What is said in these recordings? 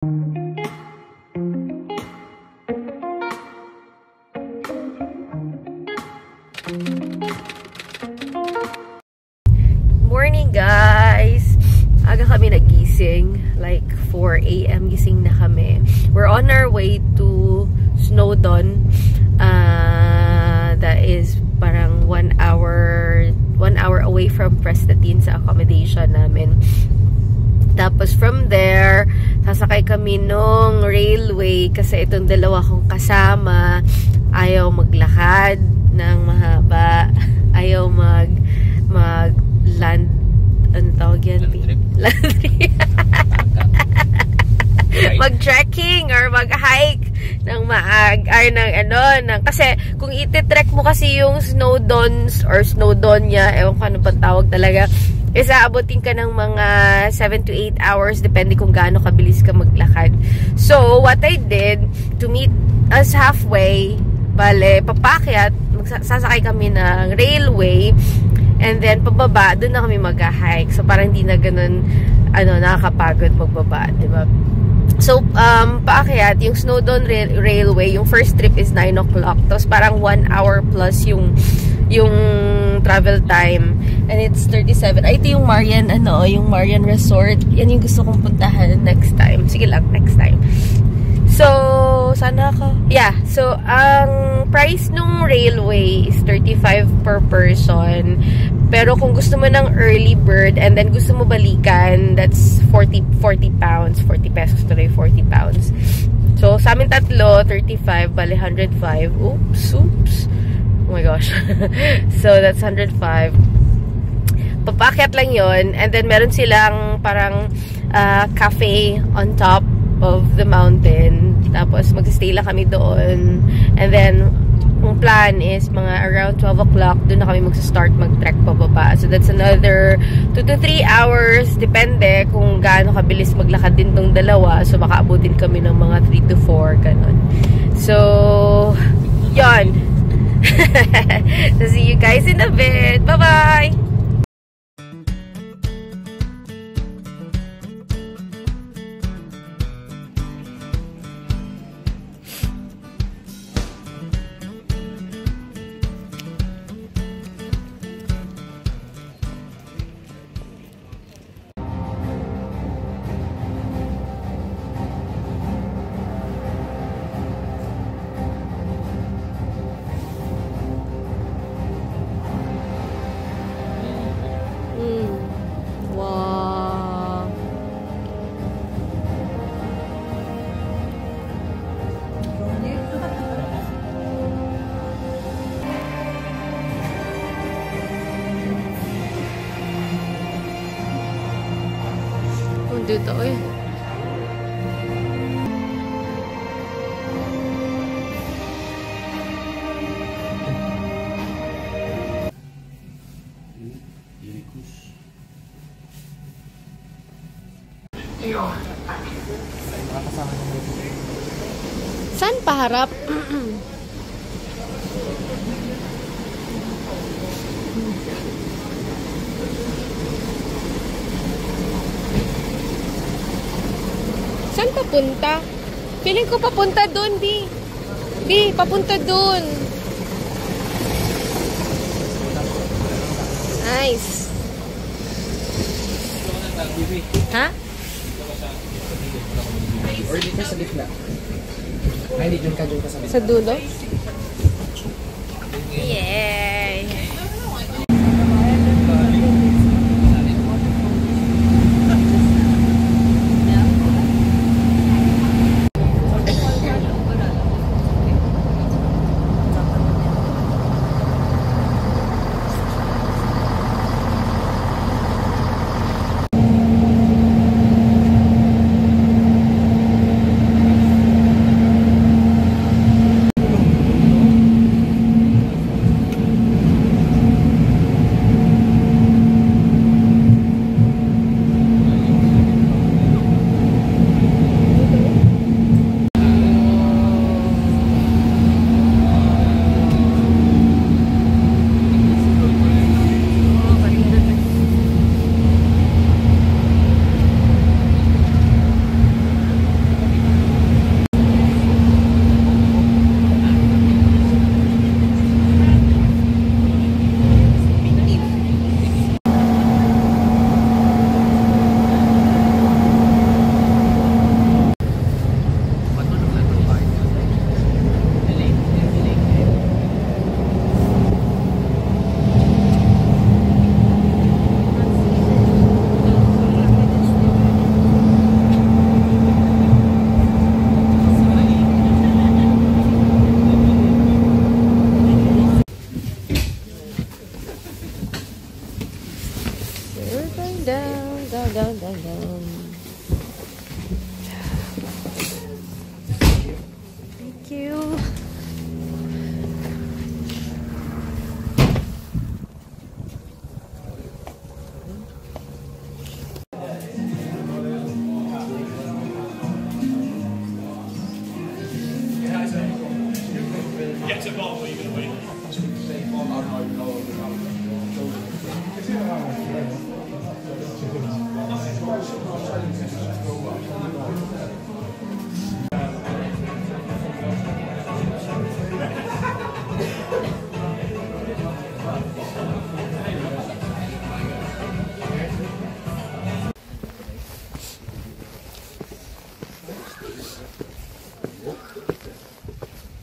Morning guys! Aga kami nagising, like 4 AM gising na kami. We're on our way to Snowdon. That is parang 1 hour away from Prestatyn sa accommodation namin. Tapos from there, sasakay kami nung railway kasi itong dalawa kong kasama ayaw maglakad ng mahaba, ayaw mag-land, ano tawag yan? Land trip. Mag-trekking or mag-hike ng kasi kung iti-trek mo kasi yung Snowdons or Snowdonia, ewan ko ano pa tawag talaga, isaabotin ka ng mga 7 to 8 hours depende kung gaano kabilis ka maglakad. So what I did to meet us halfway, papakyat, sasakay kami ng railway, and then pababa, doon na kami mag-hike. So parang hindi na ganun nakakapagod magbaba, diba? So, paakyat, yung Snowdon Railway, yung first trip is 9 o'clock. Tapos parang 1 hour plus yung travel time. And it's 37. Ito yung Marian Resort. Yan yung gusto kong puntahan next time. Sige lang, next time. So, sana ako. Yeah, so, ang price nung railway is 35 per person. Pero kung gusto mo ng early bird and then gusto mo balikan, that's 40 pounds. 40 pesos tuloy, 40 pounds. So, sa amin tatlo, 35, bali 105. Oops. Oh my gosh. So, that's 105. Papakyat lang yon. And then, meron silang parang cafe on top of the mountain. Tapos, mag-stay lang kami doon. And then, ang plan is mga around 12 o'clock, doon na kami mag-start mag-trek pababa. So, that's another 2 to 3 hours. Depende kung gaano kabilis maglakad din tong dalawa. So, baka abutin kami ng mga 3 to 4, ganun. So, yon. So, see you guys in a bit. Bye-bye! Dito eh. Saan paharap? Saan papunta? Feeling ko papunta doon, Di. Di, papunta doon. Nice. Ha? Or dito sa gitna. Ay, hindi dyan ka sa gitna. Sa dulo? Yay!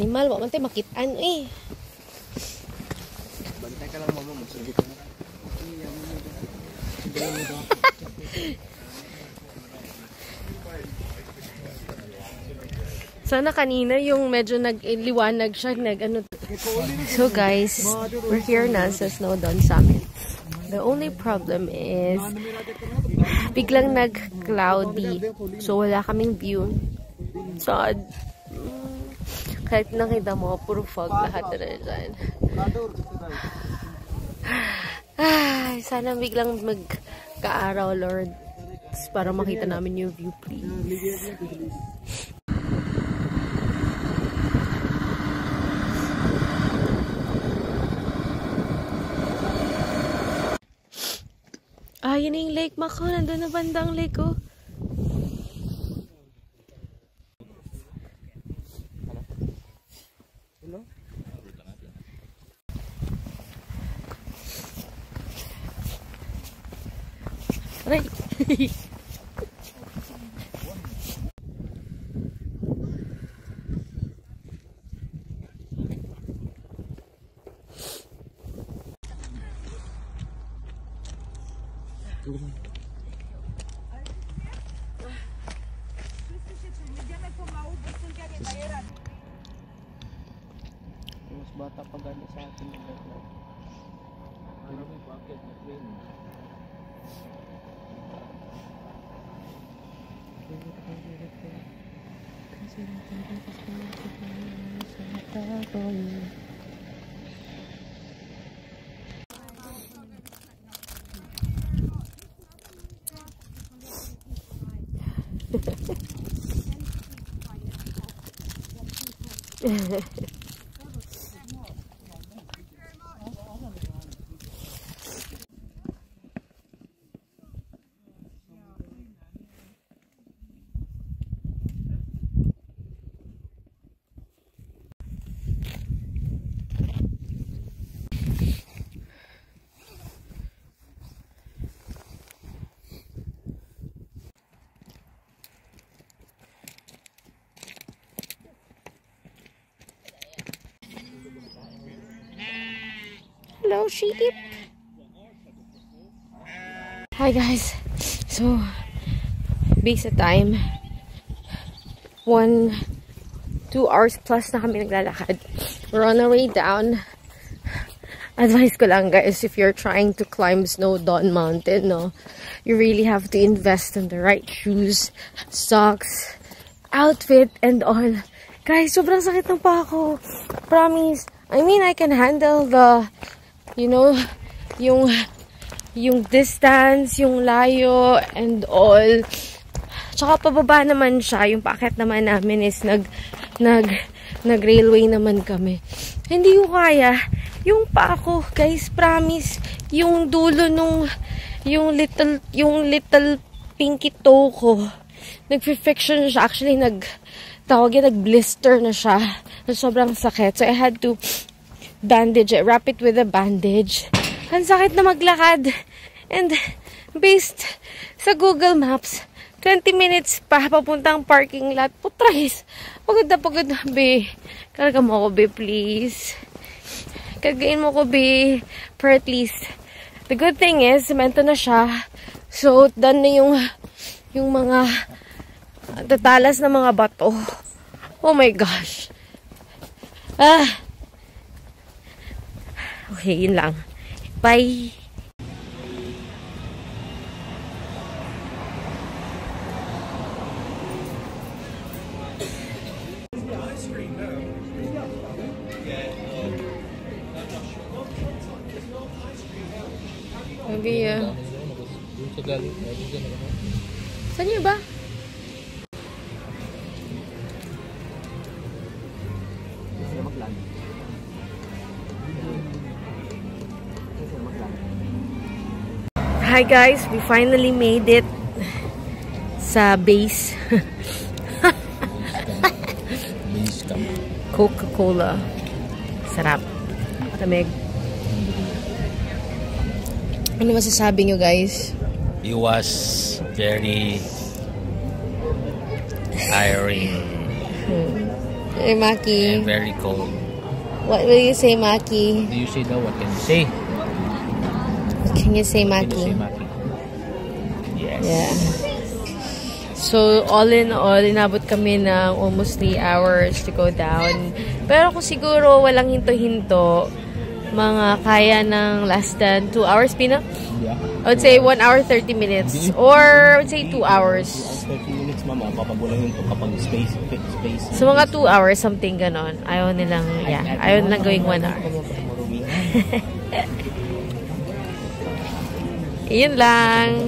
Animal, wak man tayo makitaan eh. Bantay ka lang mama, magsugit ka na. Sana kanina yung medyo nag-liwanag siya, nag-ano. So guys, we're here na sa Snowdon Summit. The only problem is biglang nag-cloudy. So wala kaming view. Sad. Kahit nakita mo, puro fog lahat na dyan. Ay, sana biglang magka-araw, Lord. Para makita namin yung view, please. Ah, yun yung lake, Mako. Nandun na bandang lake, oh. Right. Mas bata pa gano'n sa atin. Ano may bucket na train? Hello, sheep. Hi guys. So, base time 2 hours plus na kami naglalakad. We're on our way down. Advice ko lang guys, if you're trying to climb Snowdon Mountain, no, you really have to invest in the right shoes, socks, outfit, and all. Guys, sobrang sakit ng paa ko. Promise. I mean, I can handle the, you know, yung distance, yung layo, and all. Tsaka pababa naman siya. Yung paakyat naman namin is nag-railway naman kami. Hindi ko kaya. Yung paa ko, guys, promise. Yung dulo nung, yung little pinky toe ko, nag-friction siya. Actually, nag-blister na siya. Sobrang sakit. So, I had to bandage it. Wrap it with a bandage. Ang sakit na maglakad. And, based sa Google Maps, 20 minutes pa papuntang parking lot. Putrais. Pagod na, be. Karga mo ko, be, please. Kargain mo ko, be. For at least. The good thing is, semento na siya. So, done na yung mga tatalas na mga bato. Oh my gosh. Okay, yun lang. Bye! Maybe, saan niyo ba? Hi guys, we finally made it sa base. Coca-Cola. Sarap. Tamig. Ano masasabi nyo guys? It was very tiring Hey Maki. and very cold. What will you say, Maki? What do you say daw? What can you say? What can you say, What can you say, Maki? Maki? Yes. Yeah. So, all in all, inabot kami ng almost 3 hours to go down. Pero kung siguro walang hinto-hinto, mga kaya ng less than 2 hours, Pina? Yeah. I would say 1 hour 30 minutes. Or I would say 2 hours. 30 minutes, mama. Papabulangin ko kapag space. So, mga 2 hours, something ganon. Ayaw nilang, ayaw nilang gawing 1 hour. Yun lang.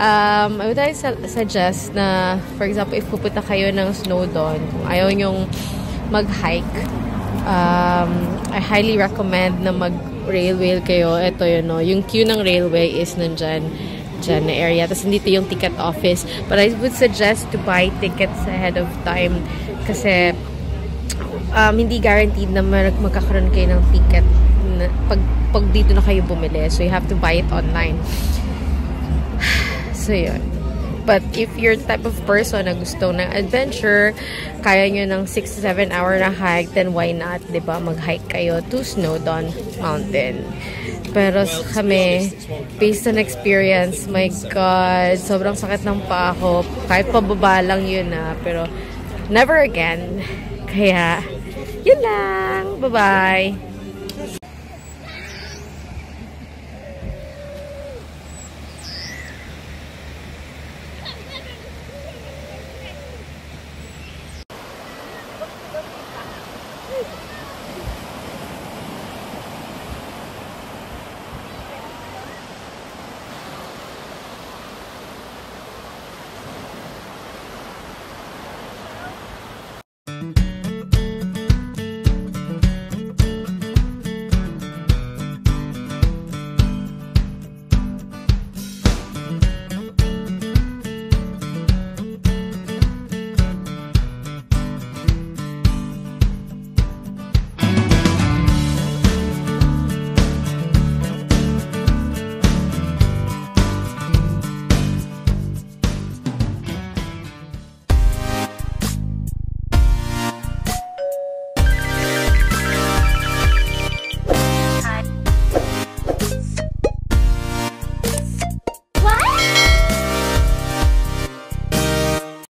I would suggest na, for example, if pupunta kayo ng Snowdon, kung ayaw nyong mag-hike, I highly recommend na mag-railway kayo. Ito yun, no? Yung queue ng railway is nandyan na area. Tapos nandito yung ticket office. But I would suggest to buy tickets ahead of time kasi hindi guaranteed na magkakaroon kayo ng ticket pag dito na kayo bumili. So, you have to buy it online. So, yun. But if you're type of person na gusto ng adventure, kaya nyo ng 6 to 7 hour na hike, then why not, diba? Mag-hike kayo to Snowdon Mountain. Pero kami, based on experience, my God, sobrang sakit ng paa ko. Kahit pababa lang yun na, pero never again. Kaya, yun lang. Bye-bye!